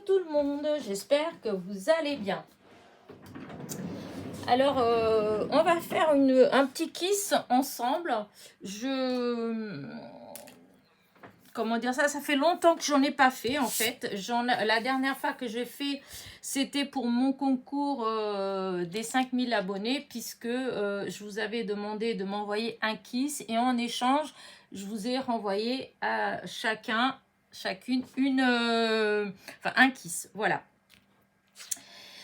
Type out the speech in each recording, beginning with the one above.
tout le monde, j'espère que vous allez bien. Alors, on va faire un petit kiss ensemble. Comment dire ça? Ça fait longtemps que j'en ai pas fait en fait. La dernière fois que j'ai fait, c'était pour mon concours des 5000 abonnés, puisque je vous avais demandé de m'envoyer un kiss et en échange, je vous ai renvoyé à chacune un kiss. Voilà.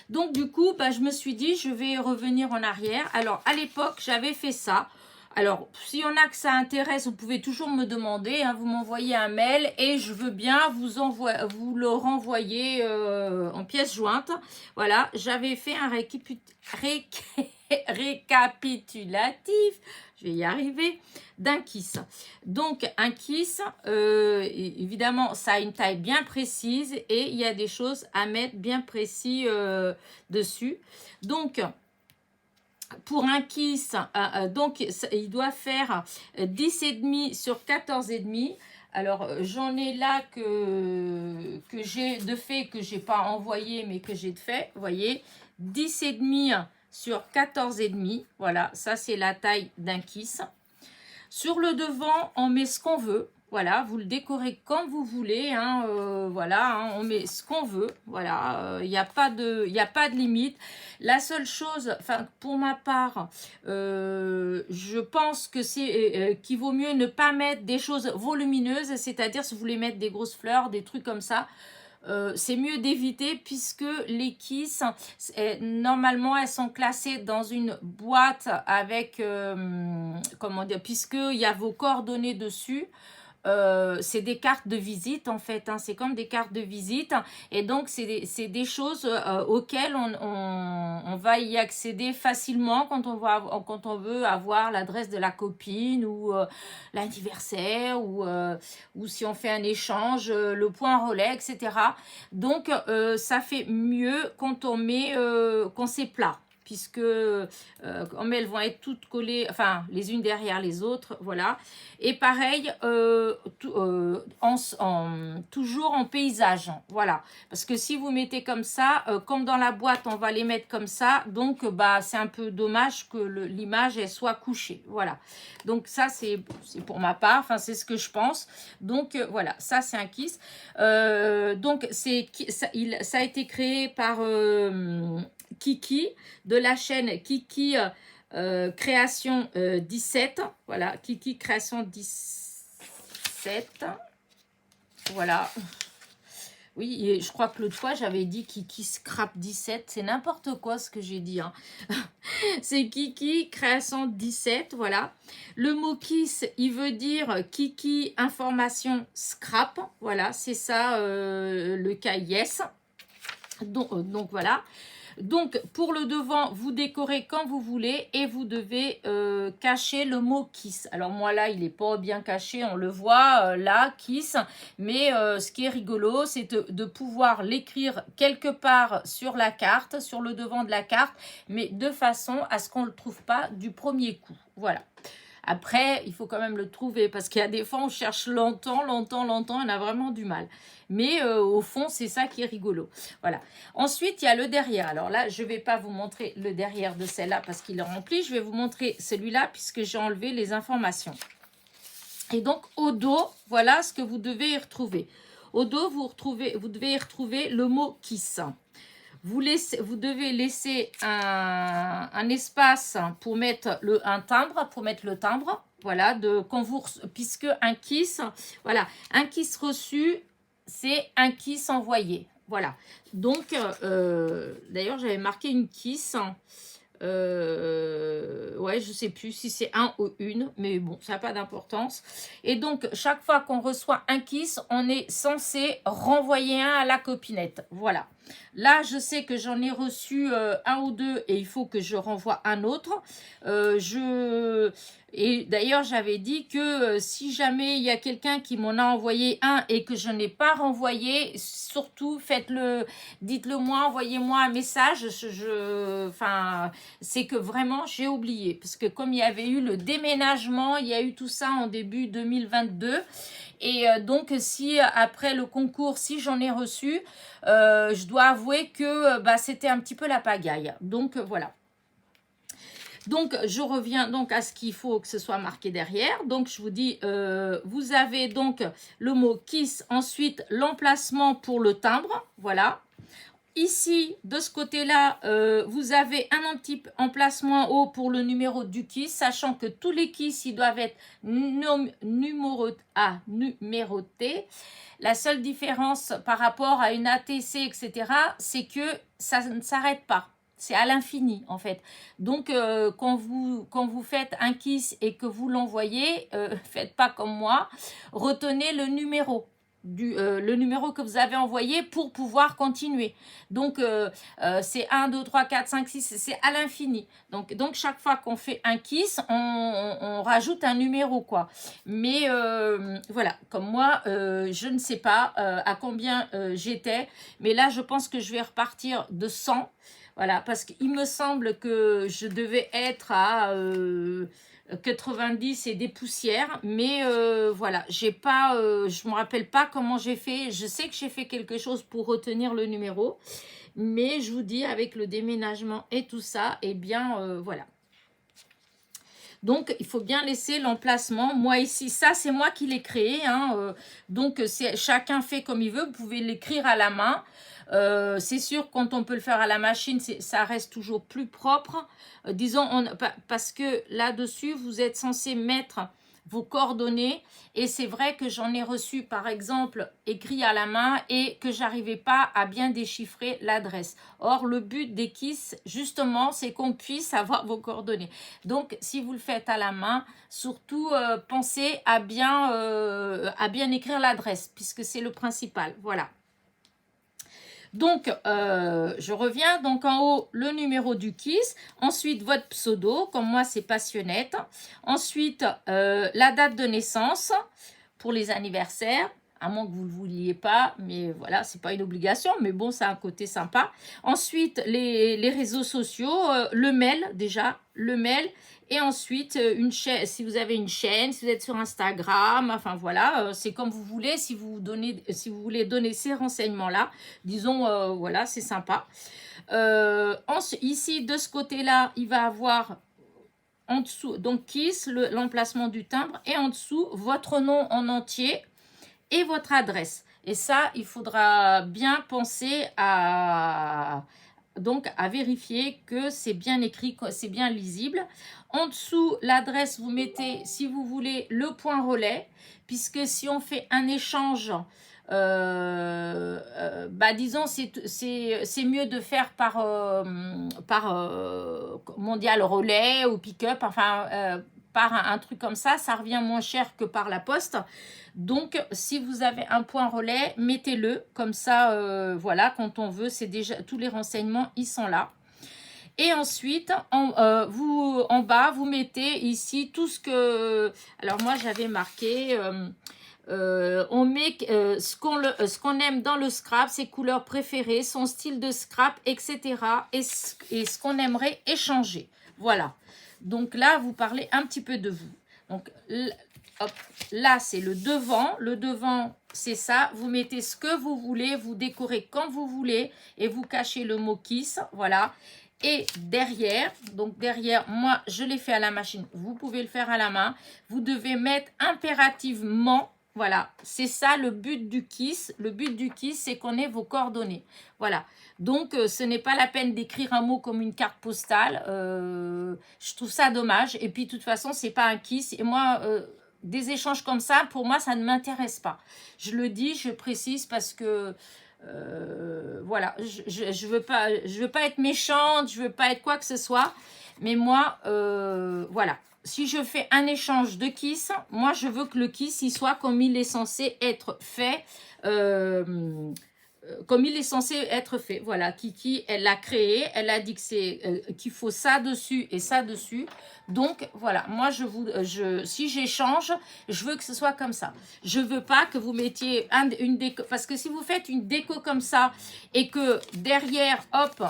Donc du coup, je me suis dit, je vais revenir en arrière. Alors à l'époque, j'avais fait ça. Alors, s'il y en a que ça intéresse, vous pouvez toujours me demander, hein, vous m'envoyez un mail et je veux bien vous le renvoyer en pièce jointe. Voilà, j'avais fait un récapitulatif, je vais y arriver, d'un kiss. Donc, un kiss, évidemment, ça a une taille bien précise et il y a des choses à mettre bien précis dessus. Donc, pour un kiss, donc il doit faire 10,5 sur 14,5. Alors j'en ai là que j'ai de fait, que j'ai pas envoyé mais que j'ai de fait, vous voyez, 10,5 sur 14,5. Voilà, ça c'est la taille d'un kiss. Sur le devant, on met ce qu'on veut. Voilà, vous le décorez comme vous voulez, hein, voilà, hein, on met ce qu'on veut, voilà, il n'y a pas de limite. La seule chose, enfin, pour ma part, je pense que c'est qu'il vaut mieux ne pas mettre des choses volumineuses, c'est-à-dire si vous voulez mettre des grosses fleurs, des trucs comme ça, c'est mieux d'éviter, puisque les kisses, normalement, elles sont classées dans une boîte avec, comment dire, puisqu'il y a vos coordonnées dessus. C'est des cartes de visite en fait, hein, c'est comme des cartes de visite, et donc c'est des choses auxquelles on va y accéder facilement quand on veut avoir l'adresse de la copine ou l'anniversaire ou si on fait un échange, le point relais, etc. Donc ça fait mieux quand on met quand c'est plat, puisque comme elles vont être toutes collées, enfin les unes derrière les autres, voilà. Et pareil, toujours en paysage, voilà. Parce que si vous mettez comme ça, comme dans la boîte, on va les mettre comme ça, donc c'est un peu dommage que l'image elle soit couchée, voilà. Donc ça c'est pour ma part, enfin c'est ce que je pense. Donc voilà, ça c'est un kiss. Donc ça a été créé par Kiki, de la chaîne Kiki Création 17. Voilà, Kiki Création 17. Voilà. Oui, et je crois que l'autre fois, j'avais dit Kiki Scrap 17. C'est n'importe quoi ce que j'ai dit, hein. C'est Kiki Création 17, voilà. Le mot kiss, il veut dire Kiki Information Scrap. Voilà, c'est ça le cas yes. Donc voilà. Donc, pour le devant, vous décorez quand vous voulez et vous devez cacher le mot kiss. Alors, moi, là, il n'est pas bien caché, on le voit, là, kiss. Mais ce qui est rigolo, c'est de pouvoir l'écrire quelque part sur la carte, sur le devant de la carte, mais de façon à ce qu'on ne le trouve pas du premier coup. Voilà. Après, il faut quand même le trouver, parce qu'il y a des fois, on cherche longtemps, on a vraiment du mal. Mais au fond, c'est ça qui est rigolo. Voilà. Ensuite, il y a le derrière. Alors là, je ne vais pas vous montrer le derrière de celle-là parce qu'il est rempli. Je vais vous montrer celui-là puisque j'ai enlevé les informations. Et donc, au dos, voilà ce que vous devez y retrouver. Au dos, vous devez y retrouver le mot « kiss ». Vous devez laisser un espace pour mettre un timbre, voilà, puisque un kiss, voilà, un kiss reçu, c'est un kiss envoyé, voilà. Donc, d'ailleurs, j'avais marqué une kiss, ouais, je sais plus si c'est un ou une, mais bon, ça n'a pas d'importance. Et donc, chaque fois qu'on reçoit un kiss, on est censé renvoyer un à la copinette, voilà. Là, je sais que j'en ai reçu un ou deux et il faut que je renvoie un autre. Et d'ailleurs, j'avais dit que si jamais il y a quelqu'un qui m'en a envoyé un et que je n'ai pas renvoyé, surtout dites-le moi, envoyez-moi un message. Enfin, c'est que vraiment j'ai oublié, parce que comme il y avait eu le déménagement, il y a eu tout ça en début 2022. Et donc, si après le concours, si j'en ai reçu, je dois avouer que bah, c'était un petit peu la pagaille. Donc, voilà. Donc, je reviens donc à ce qu'il faut que ce soit marqué derrière. Donc, je vous dis, vous avez donc le mot KISS, ensuite l'emplacement pour le timbre, voilà. Ici, de ce côté-là, vous avez un petit emplacement haut pour le numéro du KISS, sachant que tous les KISS, ils doivent être numérotés. La seule différence par rapport à une ATC, etc., c'est que ça ne s'arrête pas. C'est à l'infini, en fait. Donc, quand vous faites un KISS et que vous l'envoyez, faites pas comme moi, retenez le numéro. Le numéro que vous avez envoyé pour pouvoir continuer. Donc, c'est 1, 2, 3, 4, 5, 6, c'est à l'infini. Donc, chaque fois qu'on fait un KISS, on rajoute un numéro, quoi. Mais voilà, comme moi, je ne sais pas à combien j'étais. Mais là, je pense que je vais repartir de 100. Voilà, parce qu'il me semble que je devais être à 90 et des poussières, mais voilà, j'ai pas, je me rappelle pas comment j'ai fait. Je sais que j'ai fait quelque chose pour retenir le numéro, mais je vous dis, avec le déménagement et tout ça, eh bien, voilà. Donc, il faut bien laisser l'emplacement. Moi, ici, ça, c'est moi qui l'ai créé. Hein, donc, chacun fait comme il veut. Vous pouvez l'écrire à la main. C'est sûr, quand on peut le faire à la machine, ça reste toujours plus propre. Disons, parce que là-dessus, vous êtes censé mettre vos coordonnées. Et c'est vrai que j'en ai reçu, par exemple, écrit à la main et que j'arrivais pas à bien déchiffrer l'adresse. Or, le but des KISS, justement, c'est qu'on puisse avoir vos coordonnées. Donc, si vous le faites à la main, surtout, pensez à bien écrire l'adresse, puisque c'est le principal. Voilà. Donc, je reviens. Donc, en haut, le numéro du KISS. Ensuite, votre pseudo. Comme moi, c'est Passionnette. Ensuite, la date de naissance pour les anniversaires. À moins que vous ne le vouliez pas. Mais voilà, c'est pas une obligation. Mais bon, ça a un côté sympa. Ensuite, les réseaux sociaux. Le mail, déjà. Le mail. Et ensuite, une chaîne, si vous avez une chaîne, si vous êtes sur Instagram, enfin voilà, c'est comme vous voulez, si vous voulez donner ces renseignements-là, disons, voilà, c'est sympa. Ici, de ce côté-là, il va avoir en dessous, donc KISS, l'emplacement du timbre, et en dessous, votre nom en entier et votre adresse. Et ça, il faudra bien penser à vérifier que c'est bien écrit, que c'est bien lisible. En dessous, l'adresse, vous mettez, si vous voulez, le point relais, puisque si on fait un échange, disons, c'est mieux de faire par mondial relais ou pick-up, enfin, par un truc comme ça revient moins cher que par la poste. Donc, si vous avez un point relais, mettez-le. Comme ça, voilà, quand on veut, c'est déjà tous les renseignements, ils sont là. Et ensuite, en bas, vous mettez ici tout ce que... Alors, moi, j'avais marqué... on met ce qu'on aime dans le scrap, ses couleurs préférées, son style de scrap, etc. Et ce qu'on aimerait échanger. Voilà. Donc là, vous parlez un petit peu de vous. Donc hop, là, c'est le devant. Le devant, c'est ça. Vous mettez ce que vous voulez, vous décorez quand vous voulez et vous cachez le mot KISS. Voilà. Et derrière, donc derrière, moi, je l'ai fait à la machine. Vous pouvez le faire à la main. Vous devez mettre impérativement... Voilà, c'est ça le but du KISS. Le but du KISS, c'est qu'on ait vos coordonnées. Voilà, donc ce n'est pas la peine d'écrire un mot comme une carte postale. Je trouve ça dommage. Et puis, de toute façon, c'est pas un KISS. Et moi, des échanges comme ça, pour moi, ça ne m'intéresse pas. Je le dis, je précise parce que... voilà, je veux pas être méchante, je veux pas être quoi que ce soit. Mais moi, voilà. Si je fais un échange de KISS, moi, je veux que le KISS, il soit comme il est censé être fait. Comme il est censé être fait. Voilà, Kiki, elle l'a créé. Elle a dit que qu'il faut ça dessus et ça dessus. Donc, voilà, moi, si j'échange, je veux que ce soit comme ça. Je veux pas que vous mettiez une déco. Parce que si vous faites une déco comme ça et que derrière, hop...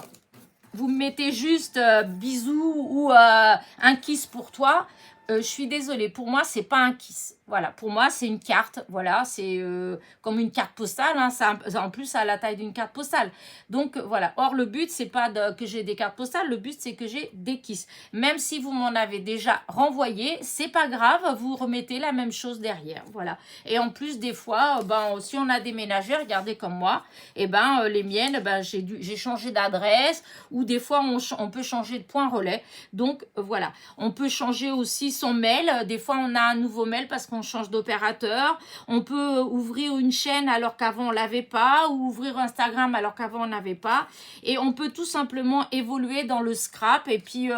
vous mettez juste bisous ou un kiss pour toi, je suis désolée. Pour moi, c'est pas un kiss. Voilà, pour moi, c'est une carte. Voilà, c'est comme une carte postale. Hein, ça, en plus, ça a la taille d'une carte postale. Donc, voilà. Or, le but, c'est pas que j'ai des cartes postales. Le but, c'est que j'ai des kisses. Même si vous m'en avez déjà renvoyé, c'est pas grave. Vous remettez la même chose derrière. Voilà. Et en plus, des fois, si on a déménagé, regardez comme moi, et les miennes, j'ai changé d'adresse. Ou des fois, on peut changer de point relais. Donc, voilà. On peut changer aussi son mail. Des fois, on a un nouveau mail parce qu'on change d'opérateur. On peut ouvrir une chaîne alors qu'avant on l'avait pas, ou ouvrir Instagram alors qu'avant on n'avait pas. Et on peut tout simplement évoluer dans le scrap et puis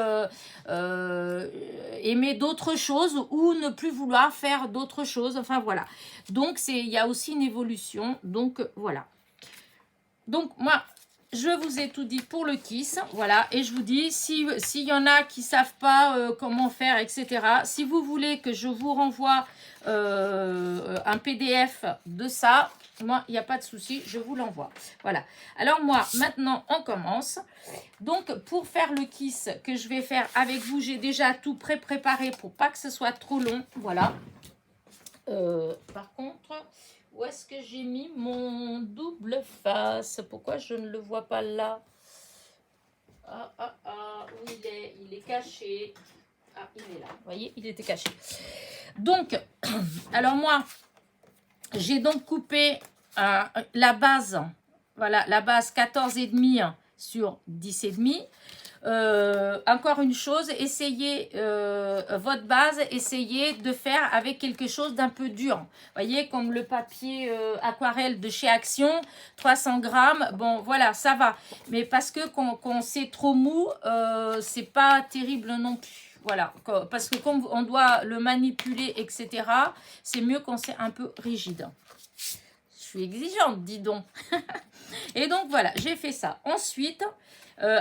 aimer d'autres choses ou ne plus vouloir faire d'autres choses. Enfin voilà. Donc il y a aussi une évolution. Donc voilà. Donc moi, je vous ai tout dit pour le Kiss, voilà, et je vous dis, s'il y en a qui ne savent pas comment faire, etc., si vous voulez que je vous renvoie un PDF de ça, moi, il n'y a pas de souci, je vous l'envoie. Voilà, alors moi, maintenant, on commence. Donc, pour faire le Kiss que je vais faire avec vous, j'ai déjà tout préparé pour pas que ce soit trop long, voilà. Par contre... Où est-ce que j'ai mis mon double face? Pourquoi je ne le vois pas là? Où il est? Il est caché. Ah, il est là. Vous voyez, il était caché. Donc, alors moi, j'ai donc coupé la base. Voilà, la base 14,5 sur 10,5. Encore une chose, essayez votre base, essayez de faire avec quelque chose d'un peu dur. Vous voyez, comme le papier aquarelle de chez Action, 300 grammes, bon voilà, ça va. Mais parce que quand c'est trop mou, c'est pas terrible non plus. Voilà, parce que comme on doit le manipuler, etc., c'est mieux quand c'est un peu rigide. Je suis exigeante, dis donc. Et donc voilà, j'ai fait ça. Ensuite,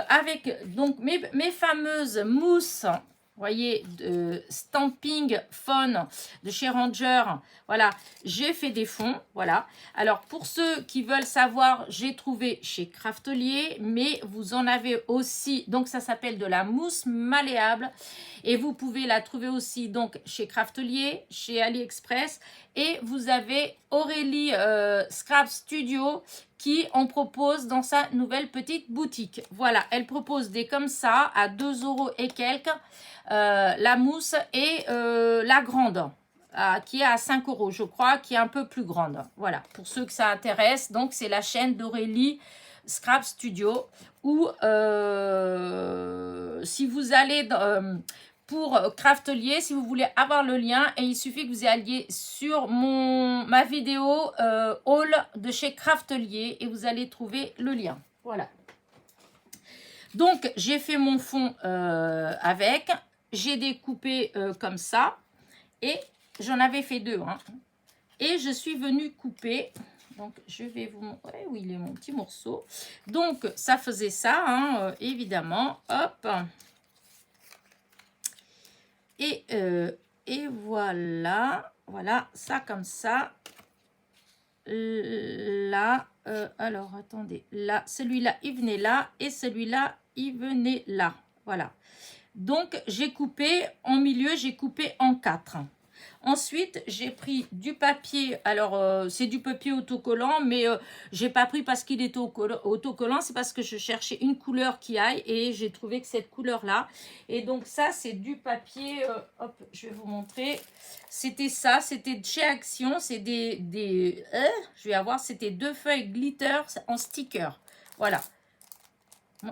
avec donc mes fameuses mousses, vous voyez, Stamping Fun de chez Ranger, voilà, j'ai fait des fonds, voilà. Alors, pour ceux qui veulent savoir, j'ai trouvé chez Craftelier, mais vous en avez aussi, donc ça s'appelle de la mousse malléable, et vous pouvez la trouver aussi donc chez Craftelier, chez AliExpress, et vous avez Aurélie Scrap Studio qui en propose dans sa nouvelle petite boutique. Voilà, elle propose des comme ça à 2 € et quelques, la mousse et la grande, qui est à 5 € je crois, qui est un peu plus grande. Voilà, pour ceux que ça intéresse, donc c'est la chaîne d'Aurélie Scrap Studio, ou si vous allez... pour Craftelier, si vous voulez avoir le lien, et il suffit que vous alliez sur ma vidéo haul de chez Craftelier et vous allez trouver le lien. Voilà. Donc, j'ai fait mon fond avec. J'ai découpé comme ça. Et j'en avais fait 2. Hein. Et je suis venue couper. Donc, je vais vous montrer où il est mon petit morceau. Donc, ça faisait ça, hein, évidemment. Hop. Et voilà, voilà, ça comme ça. Là, alors attendez, là, celui-là, il venait là et celui-là, il venait là. Voilà. Donc, j'ai coupé en milieu, j'ai coupé en 4. Ensuite, j'ai pris du papier. Alors, c'est du papier autocollant, mais j'ai pas pris parce qu'il était autocollant. C'est parce que je cherchais une couleur qui aille et j'ai trouvé que cette couleur-là. Et donc, ça, c'est du papier. Hop, je vais vous montrer. C'était ça. C'était de chez Action. C'est je vais avoir, c'était 2 feuilles glitter en sticker. Voilà.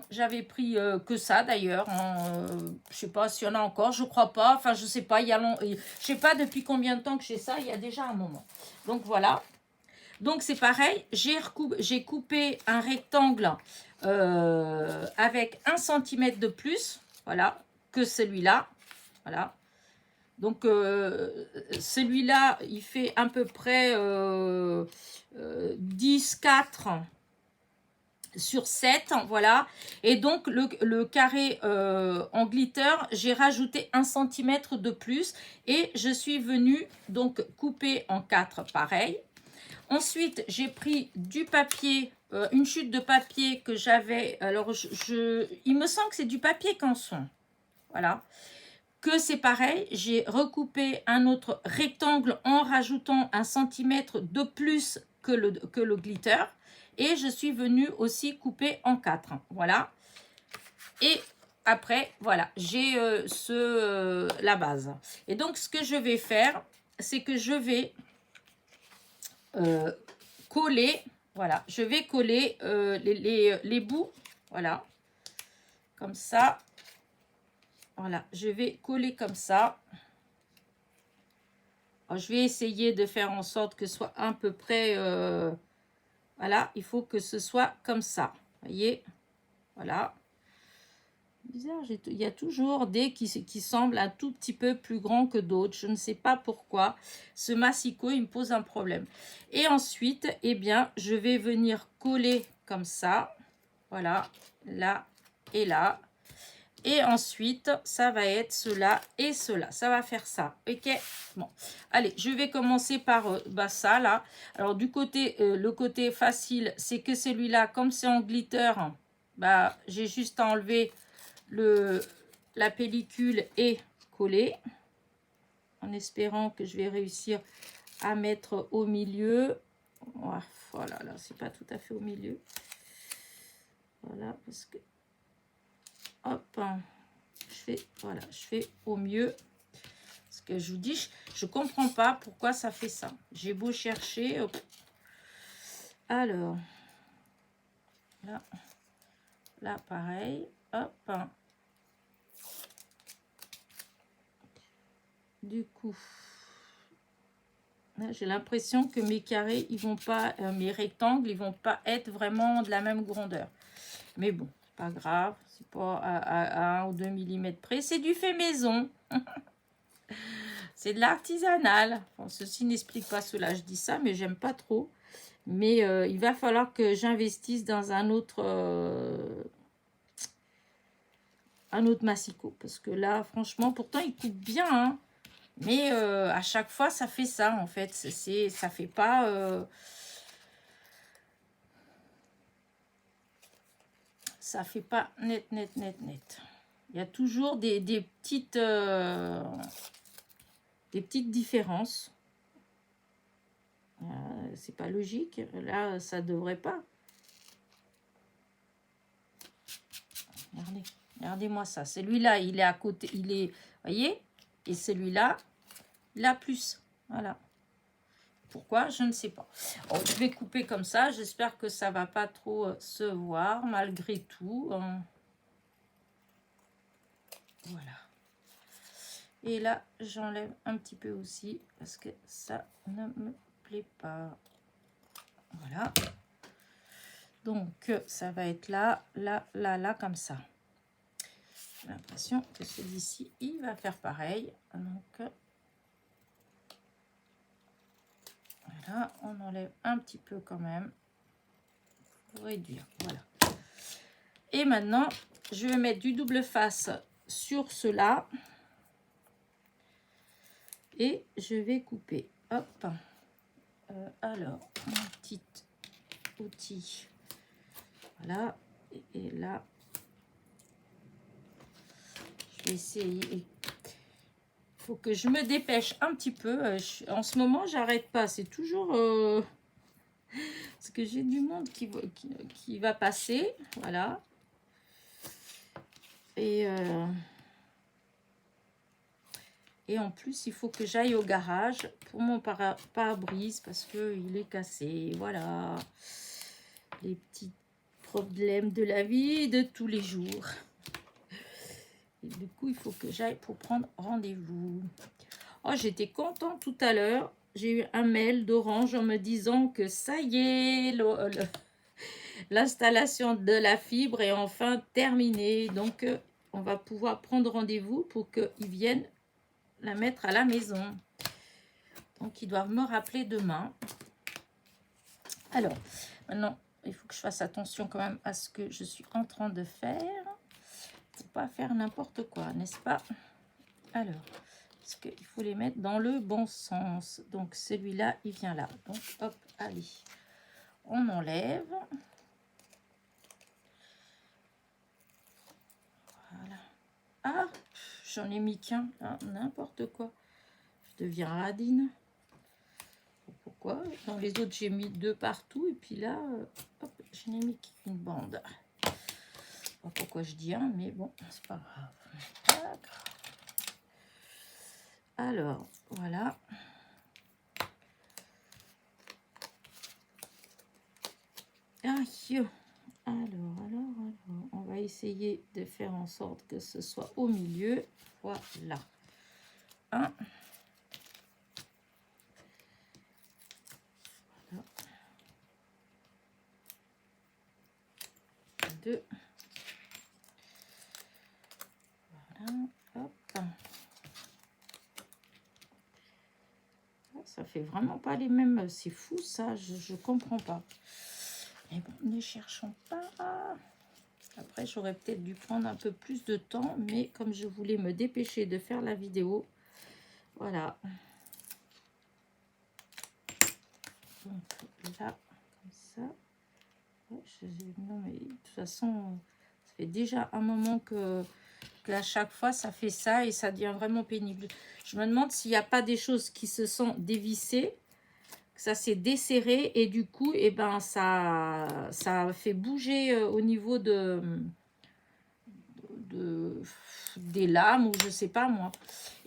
J'avais pris que ça d'ailleurs, hein, je sais pas s'il y en a encore, je crois pas, enfin je sais pas, je sais pas depuis combien de temps que j'ai ça, il y a déjà un moment. Donc voilà, donc c'est pareil, j'ai coupé un rectangle avec 1 cm de plus, voilà, que celui-là, voilà. Donc celui-là, il fait à peu près 10,4 sur 7, voilà. Et donc le carré en glitter, j'ai rajouté 1 cm de plus et je suis venue donc couper en 4 pareil. Ensuite, j'ai pris du papier, une chute de papier que j'avais, alors il me semble que c'est du papier canson, voilà. que c'est pareil, j'ai recoupé un autre rectangle en rajoutant 1 centimètre de plus que le glitter. Et je suis venue aussi couper en 4. Voilà. Et après, voilà, j'ai la base. Et donc, ce que je vais faire, c'est que je vais coller, voilà, je vais coller les bouts, voilà, comme ça. Voilà, je vais coller comme ça. Alors, je vais essayer de faire en sorte que ce soit à peu près, voilà, il faut que ce soit comme ça, voyez, voilà. Bizarre, il y a toujours des qui semblent un tout petit peu plus grands que d'autres. Je ne sais pas pourquoi. Ce massicot, il me pose un problème. Et ensuite, eh bien, je vais venir coller comme ça. Voilà, là et là. Et ensuite, ça va être cela et cela. Ça va faire ça. Ok. Bon. Allez, je vais commencer par ça, là. Alors, du côté, le côté facile, c'est que celui-là, comme c'est en glitter, bah, j'ai juste à enlever la pellicule et coller. En espérant que je vais réussir à mettre au milieu. Voilà, là, c'est pas tout à fait au milieu. Voilà, parce que... Hop, voilà, je fais au mieux. Parce que je vous dis, je comprends pas pourquoi ça fait ça. J'ai beau chercher. Hop. Alors, là, pareil. Hop. Du coup, j'ai l'impression que mes carrés, ils vont pas, mes rectangles, ils vont pas être vraiment de la même grandeur. Mais bon, c'est pas grave. C'est pas à 1 ou 2 mm près. C'est du fait maison. C'est de l'artisanal. Bon, ceci n'explique pas cela. Je dis ça, mais j'aime pas trop. Mais il va falloir que j'investisse dans un autre massicot. Parce que là, franchement, pourtant, il coupe bien. Hein. Mais à chaque fois, ça fait ça, en fait. Ça fait pas... ça fait pas net. Il y a toujours des petites différences. C'est pas logique. Là, ça devrait pas. Regardez-moi ça. Celui-là, il est à côté. Il est, voyez. Et celui-là, il a plus. Voilà. Pourquoi? Je ne sais pas. Bon, je vais couper comme ça. J'espère que ça va pas trop se voir malgré tout. Voilà. Et là, j'enlève un petit peu aussi parce que ça ne me plaît pas. Voilà. Donc, ça va être là, comme ça. J'ai l'impression que celui-ci, il va faire pareil. Donc, voilà, on enlève un petit peu quand même pour réduire. Voilà. Et maintenant, je vais mettre du double face sur cela. Et je vais couper. Hop. Alors, un petit outil. Voilà. Et là, je vais essayer. Il faut que je me dépêche un petit peu. En ce moment, j'arrête pas. C'est toujours... parce que j'ai du monde qui va passer. Voilà. Et en plus, il faut que j'aille au garage pour mon pare-brise parce qu'il est cassé. Voilà. Les petits problèmes de la vie de tous les jours. Et du coup, il faut que j'aille pour prendre rendez-vous. Oh, j'étais contente tout à l'heure. J'ai eu un mail d'Orange en me disant que ça y est, l'installation de la fibre est enfin terminée. Donc, on va pouvoir prendre rendez-vous pour qu'ils viennent la mettre à la maison. Donc, ils doivent me rappeler demain. Alors, maintenant, il faut que je fasse attention quand même à ce que je suis en train de faire. Pour pas faire n'importe quoi, n'est-ce pas? Alors, parce qu'il faut les mettre dans le bon sens. Donc, celui-là, il vient là. Donc, hop, allez. On enlève. Voilà. Ah, j'en ai mis qu'un. Ah, n'importe quoi. Je deviens radine. Pourquoi? Dans les autres, j'ai mis 2 partout. Et puis là, hop, je n'ai mis qu'une bande. Je sais pas pourquoi je dis un, mais bon, c'est pas grave. Pas grave. Alors, voilà. Alors, on va essayer de faire en sorte que ce soit au milieu. Voilà. 1. Voilà. 2. Voilà. Hop. Ça fait vraiment pas les mêmes. C'est fou ça, je comprends pas. Mais bon, ne cherchons pas. Après, j'aurais peut-être dû prendre un peu plus de temps, mais comme je voulais me dépêcher de faire la vidéo, voilà. Donc là, comme ça. Non, mais de toute façon, ça fait déjà un moment que à chaque fois, ça fait ça et ça devient vraiment pénible. Je me demande s'il n'y a pas des choses qui se sont dévissées, que ça s'est desserré et du coup, eh ben, ça fait bouger au niveau des lames ou je sais pas moi.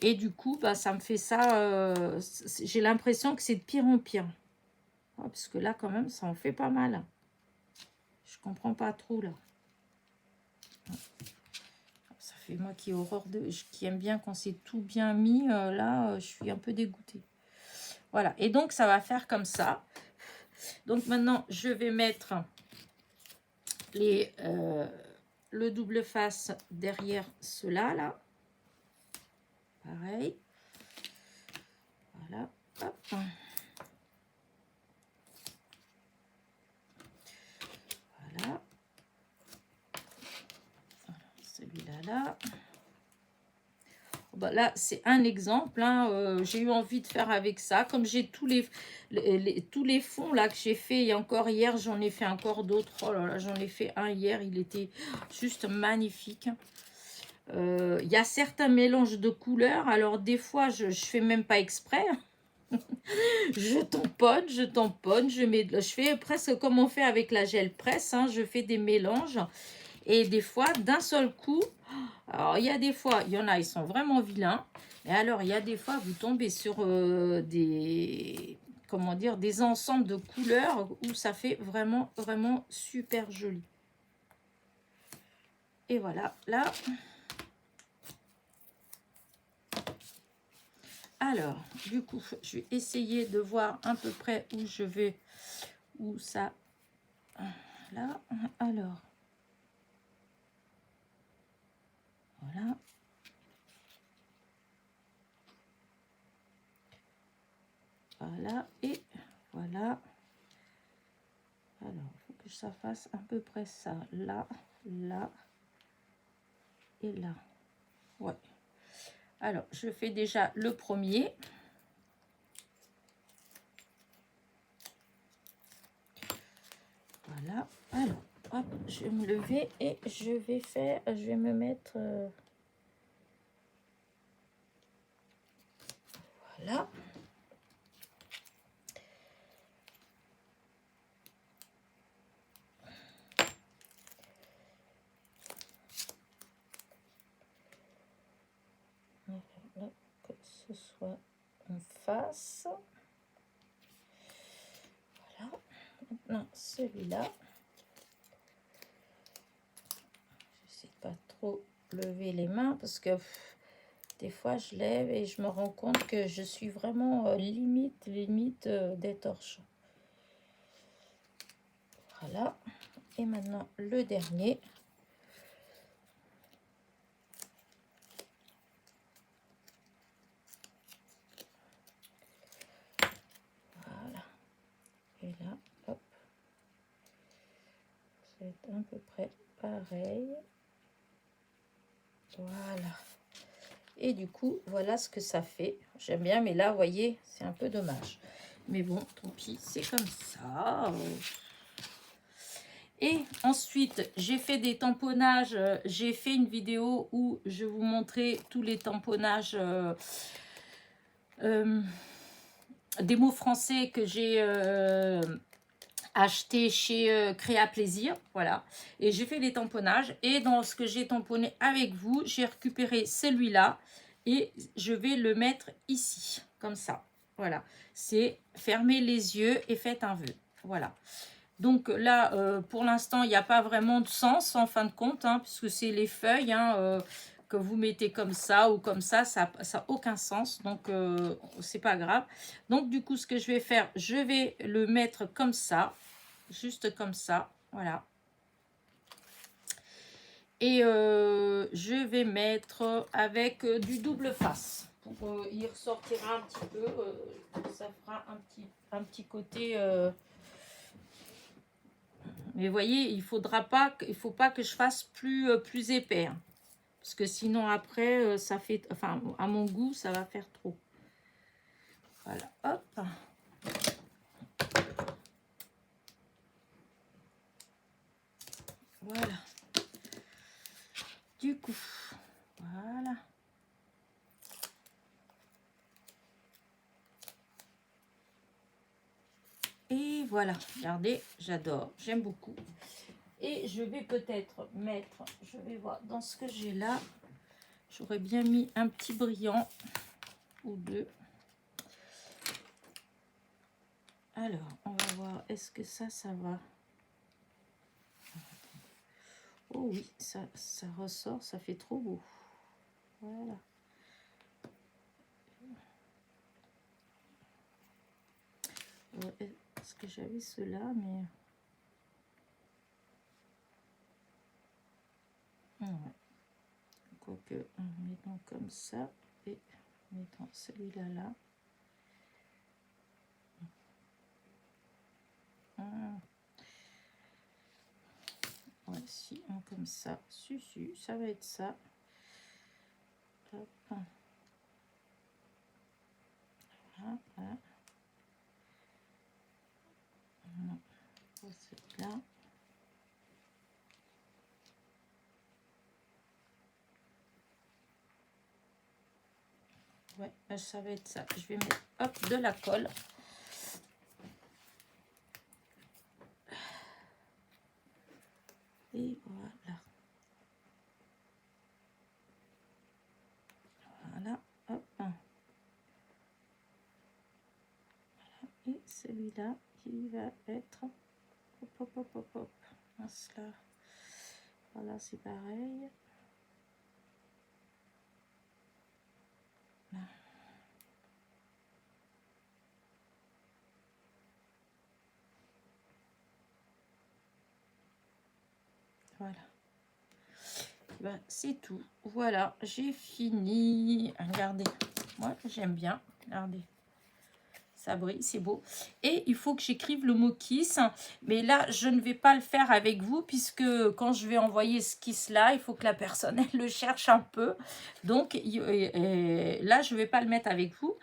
Et du coup, bah, ça me fait ça. J'ai l'impression que c'est de pire en pire. Ah, parce que là, quand même, ça en fait pas mal. Je comprends pas trop là. Ça fait moi qui ai horreur qui aime bien quand c'est tout bien mis. Là, je suis un peu dégoûtée. Voilà. Et donc, ça va faire comme ça. Donc, maintenant, je vais mettre le double face derrière cela là. Pareil. Voilà. Hop. Voilà. Celui-là là. Bah là, c'est un exemple. Hein, j'ai eu envie de faire avec ça. Comme j'ai tous les fonds là que j'ai fait. Et encore hier, j'en ai fait encore d'autres. Oh là là, j'en ai fait un hier. Il était juste magnifique. Il y a certains mélanges de couleurs. Alors, des fois, je fais même pas exprès. Je tamponne, je fais presque comme on fait avec la gel presse. Hein, je fais des mélanges. Et des fois, d'un seul coup, alors il y a des fois, il y en a, ils sont vraiment vilains. Et alors, il y a des fois, vous tombez sur comment dire, des ensembles de couleurs où ça fait vraiment, vraiment super joli. Et voilà, là. Alors, du coup, je vais essayer de voir à peu près où je vais, où ça. Là, alors. Voilà. Voilà, et voilà. Alors, il faut que ça fasse à peu près ça. Là, là et là. Ouais. Alors, je fais déjà le premier. Voilà. Alors, hop, je vais me lever et je vais me mettre... voilà. Là, que ce soit en face. Voilà. Maintenant, celui-là. J'essaie de pas trop lever les mains parce que des fois, je lève et je me rends compte que je suis vraiment limite d'étorche. Voilà. Et maintenant, le dernier. Voilà. Et là, hop. C'est à peu près pareil. Voilà. Et du coup, voilà ce que ça fait. J'aime bien, mais là, vous voyez, c'est un peu dommage. Mais bon, tant pis, c'est comme ça. Et ensuite, j'ai fait des tamponnages. J'ai fait une vidéo où je vous montrais tous les tamponnages des mots français que j'ai acheté chez Créa Plaisir. Voilà. Et j'ai fait les tamponnages. Et dans ce que j'ai tamponné avec vous, j'ai récupéré celui-là. Et je vais le mettre ici, comme ça. Voilà. C'est fermez les yeux et faites un vœu. Voilà. Donc là, pour l'instant, il n'y a pas vraiment de sens en fin de compte, hein, puisque c'est les feuilles que vous mettez comme ça ou comme ça n'a aucun sens. Donc, c'est pas grave. Donc, du coup, ce que je vais faire, je vais le mettre comme ça, juste comme ça, voilà. Et je vais mettre avec du double face. Donc, il ressortira un petit peu, ça fera un petit côté... Mais vous voyez, il faut pas que je fasse plus épais. Hein, parce que sinon, après, ça fait... Enfin, à mon goût, ça va faire trop. Voilà, hop. Voilà. Du coup, voilà. Et voilà, regardez, j'adore, j'aime beaucoup. Et je vais peut-être mettre, je vais voir, dans ce que j'ai là, j'aurais bien mis un petit brillant ou deux. Alors, on va voir, est-ce que ça va? Oh oui, ça ressort, ça fait trop beau. Voilà. Est-ce que j'avais cela, mais... Ouais. Quoique, mettons comme ça et mettons celui-là là. Voici un comme ça. Si, ça va être ça. Hop. Voilà, voilà. Non, c'est là. Ouais, ça va être ça. Je vais mettre hop, de la colle. Et voilà. Voilà, hop. Voilà. Et celui-là, qui va être... Hop, hop, hop, hop, hop. Là. Voilà, c'est pareil. Là. Voilà. Ben, c'est tout. Voilà, j'ai fini. Regardez, moi j'aime bien. Regardez, ça brille, c'est beau. Et il faut que j'écrive le mot kiss. Mais là, je ne vais pas le faire avec vous, puisque quand je vais envoyer ce kiss-là, il faut que la personne elle le cherche un peu. Donc là, je ne vais pas le mettre avec vous.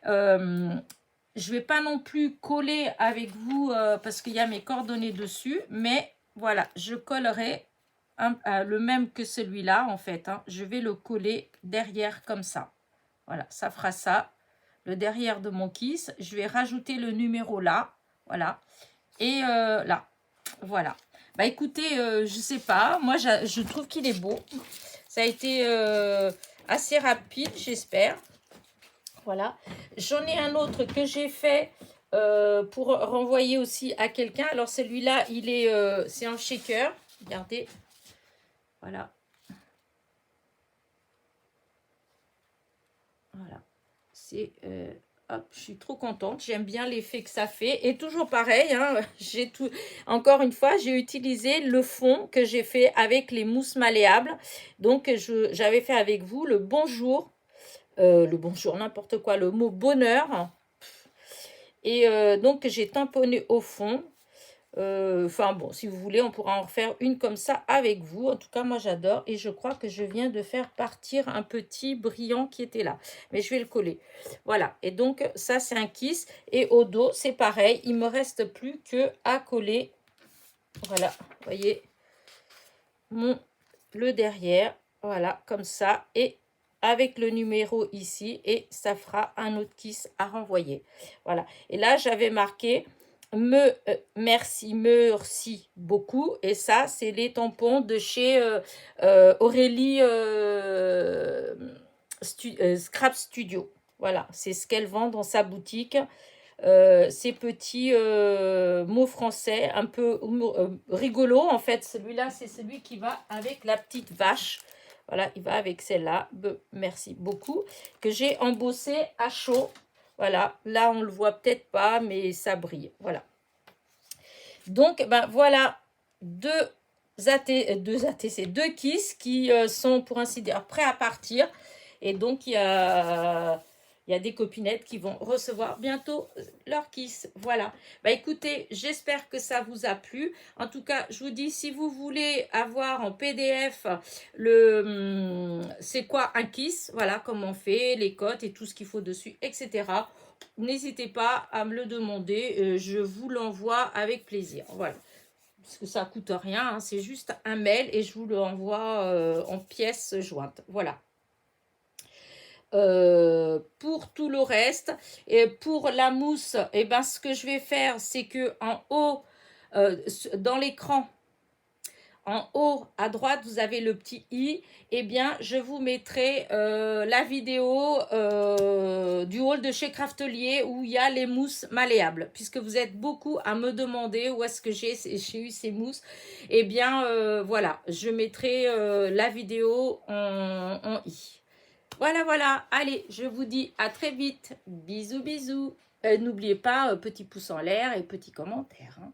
Je vais pas non plus coller avec vous parce qu'il y a mes coordonnées dessus. Mais voilà, je collerai le même que celui-là en fait. Hein. Je vais le coller derrière comme ça. Voilà, ça fera ça. Le derrière de mon kiss. Je vais rajouter le numéro là. Voilà. Et là. Voilà. Bah écoutez, je sais pas. Moi, je trouve qu'il est beau. Ça a été assez rapide, j'espère. Voilà. J'en ai un autre que j'ai fait pour renvoyer aussi à quelqu'un. Alors celui-là, c'est un shaker. Regardez. Voilà. Voilà. C'est... hop, je suis trop contente. J'aime bien l'effet que ça fait. Et toujours pareil, hein, encore une fois, j'ai utilisé le fond que j'ai fait avec les mousses malléables. Donc, j'avais fait avec vous le bonjour. Le bonjour, n'importe quoi, le mot bonheur. Et donc, j'ai tamponné au fond. Enfin bon, si vous voulez, on pourra en refaire une comme ça avec vous. En tout cas, moi, j'adore. Et je crois que je viens de faire partir un petit brillant qui était là. Mais je vais le coller. Voilà. Et donc, ça, c'est un kiss. Et au dos, c'est pareil. Il me reste plus que à coller Voilà, vous voyez le derrière, voilà, comme ça, et avec le numéro ici, et ça fera un autre kiss à renvoyer. Voilà, et là, j'avais marqué merci beaucoup, et ça, c'est les tampons de chez Aurélie Scrap Studio. Voilà, c'est ce qu'elle vend dans sa boutique. Ces petits mots français un peu rigolo en fait. Celui-là, c'est celui qui va avec la petite vache. Voilà, il va avec celle-là. Merci beaucoup. Que j'ai embossé à chaud. Voilà, là on le voit peut-être pas, mais ça brille. Voilà. Donc, ben voilà deux kiss qui sont pour ainsi dire prêts à partir. Et donc, il y a des copinettes qui vont recevoir bientôt leur kiss. Voilà. Bah écoutez, j'espère que ça vous a plu. En tout cas, je vous dis, si vous voulez avoir en PDF c'est quoi un kiss, voilà, comment on fait, les cotes et tout ce qu'il faut dessus, etc. N'hésitez pas à me le demander. Je vous l'envoie avec plaisir. Voilà. Parce que ça ne coûte rien. Hein, c'est juste un mail et je vous l'envoie en pièces jointes. Voilà. Pour tout le reste et pour la mousse, et ben ce que je vais faire, c'est que en haut dans l'écran, en haut à droite, vous avez le petit i. Eh bien, je vous mettrai la vidéo du haul de chez Craftelier où il y a les mousses malléables. Puisque vous êtes beaucoup à me demander où est-ce que j'ai eu ces mousses. Eh bien, voilà, je mettrai la vidéo en i. Voilà, voilà. Allez, je vous dis à très vite. Bisous, bisous. N'oubliez pas, petit pouce en l'air et petit commentaire. Hein.